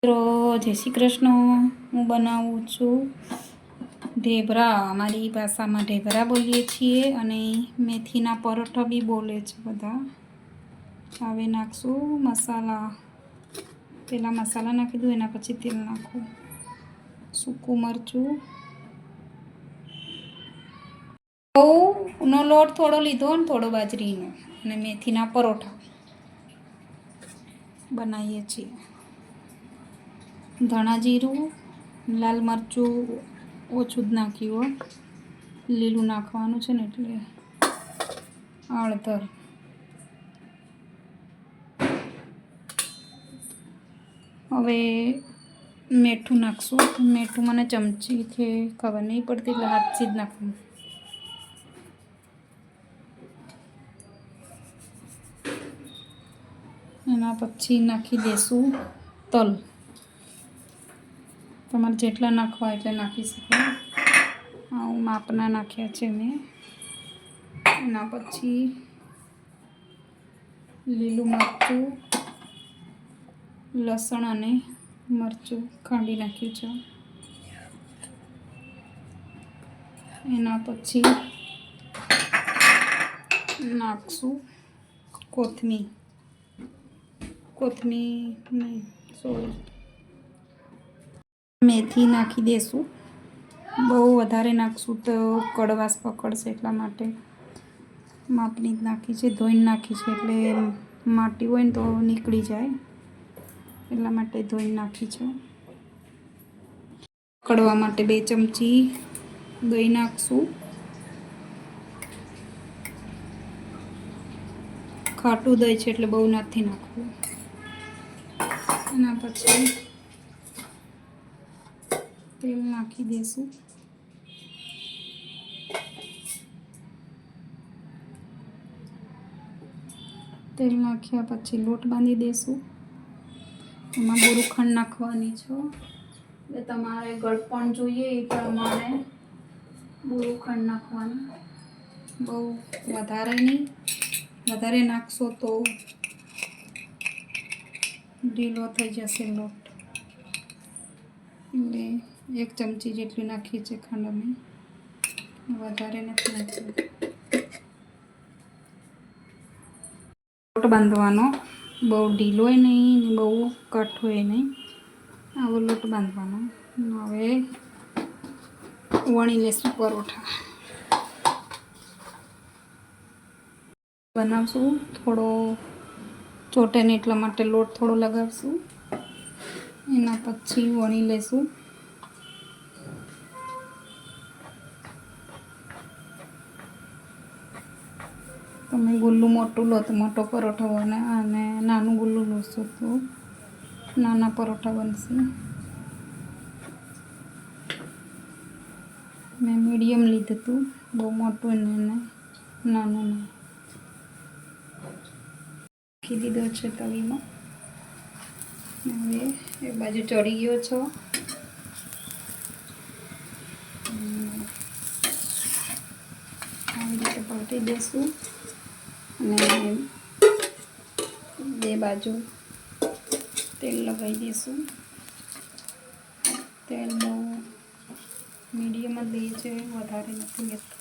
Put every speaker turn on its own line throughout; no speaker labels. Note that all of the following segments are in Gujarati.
જય શ્રી કૃષ્ણ। હું બનાવું છું ઢેબરા। અમારી ભાષામાં ઢેબરા બોલીએ છીએ અને મેથીના પરોઠા બી બોલે છે બધા। હવે નાખશું મસાલા। પહેલાં મસાલા નાખી દઉં, એના પછી તેલ નાખું। સૂકું મરચું, ઘઉંનો લોટ થોડો લીધો અને થોડો બાજરીનો, અને મેથીના પરોઠા બનાવીએ છીએ। ધાણા જીરું, લાલ મરચું ઓછું જ નાખ્યું, લીલું નાખવાનું છે ને એટલે। હળદર, હવે મીઠું નાખશું। મીઠું મને ચમચીથી ખબર નહીં પડતી એટલે હાથથી જ નાખવું। એના પછી નાખી દઈશું તલ। તમારે જેટલા નાખવા એટલે નાખી શકો। હું માપના નાખ્યા છે મેં। એના પછી લીલું મરચું, લસણ અને મરચું ખાંડી નાખ્યું છે। એના પછી નાખશું કોથમીર નહીં, સોરી, મેથી નાખી દઈશું। બહુ વધારે નાખશું તો કડવાશ પકડશે, એટલા માટે માપની જ નાખી છે। ધોઈને નાખી છે એટલે માટી હોય ને તો નીકળી જાય, એટલા માટે ધોઈને નાખી છે। કડવા માટે 2 ચમચી દહીં નાખશું। ખાટું દહીં છે એટલે બહુ નથી નાખવું। એના પછી તેલ નાખી દઈશું। તેલ નાખ્યા પછી લોટ બાંધી દઈશું। એમાં બોરું ખાંડ નાખવાની છે, એટલે તમારે ગળપણ જોઈએ એ પ્રમાણે બોરું ખાંડ નાખવાનું। બહુ વધારે નહીં, વધારે નાખશો તો ઢીલો થઈ જશે લોટ, એટલે 1 ચમચી જેટલી નાખી છે ખાંડ અમે, વધારે નથી નાખી। લોટ બાંધવાનો, બહુ ઢીલોય નહીં ને બહુ કાઠોય નહીં, આવો લોટ બાંધવાનો। હવે વણી લઈશું પરોઠા। બનાવશું થોડો ચોટે ને એટલા માટે લોટ થોડો લગાવશું। એના પછી વણી લઈશું। તમે ગુલ્લું મોટું લો તો મોટો પરોઠો બને, અને નાનું ગુલ્લું લોશો તો નાના પરોઠા બનશે। મેં મીડિયમ લીધું હતું, બહુ મોટું ને નાનું નહીં। મૂકી દીધો છે તવીમાં। હવે એક બાજુ ચડી ગયો છે, આવી રીતે પલટી દઈશું અને 2 બાજુ તેલ લગાવી દઈશું। તેલ બહુ મીડિયમ જ દઈએ છે, વધારે નથી લેતું।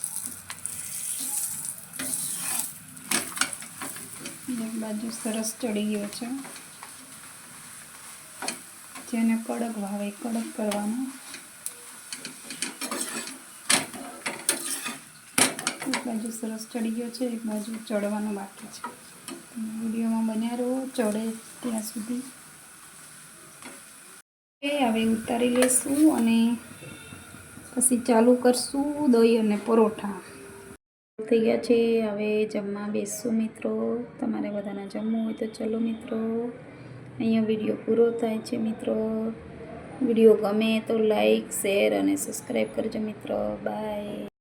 એક બાજુ સરસ ચડી ગયો છે, જેને કડક ભાવે કડક કરવાનો। એક બાજુ સરસ ચડી ગયો છે, એક બાજુ ચડવાનો બાકી છે। વિડીયોમાં બન્યા રહો ચડે ત્યાં સુધી। હવે ઉતારી લઈશું અને પછી ચાલુ કરશું દહીં અને પરોઠા। થઈ ગયા છે, હવે જમવા બેસશું મિત્રો। તમારે બધાને જમવું હોય તો ચલો મિત્રો, અહીંયા વિડીયો પૂરો થાય છે મિત્રો। વિડીયો ગમે તો લાઈક, શેર અને સબસ્ક્રાઈબ કરજો મિત્રો। બાય।